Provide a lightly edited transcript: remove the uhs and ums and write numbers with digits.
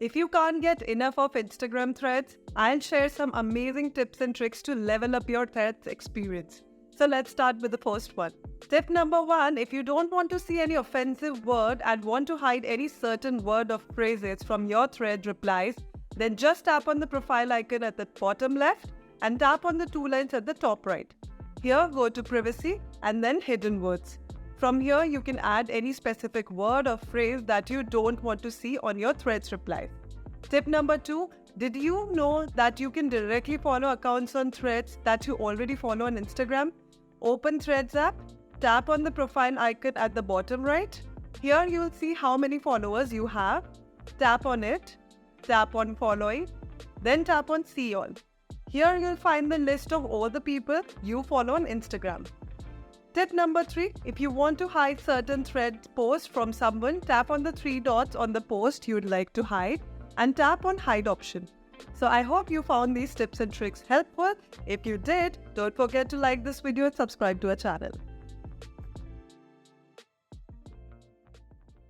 If you can't get enough of Instagram threads, I'll share some amazing tips and tricks to level up your threads experience. So let's start with the first one. Tip number 1, if you don't want to see any offensive word and want to hide any certain word or phrases from your thread replies, then just tap on the profile icon at the bottom left and tap on the 2 lines at the top right. Here, go to privacy and then hidden words. From here, you can add any specific word or phrase that you don't want to see on your threads replies. Tip number 2, did you know that you can directly follow accounts on threads that you already follow on Instagram? Open Threads app, tap on the profile icon at the bottom right. Here you'll see how many followers you have. Tap on it, tap on following, then tap on see all. Here you'll find the list of all the people you follow on Instagram. Tip number 3, if you want to hide certain thread posts from someone, tap on the 3 dots on the post you'd like to hide and tap on hide option. So I hope you found these tips and tricks helpful. If you did, don't forget to like this video and subscribe to our channel.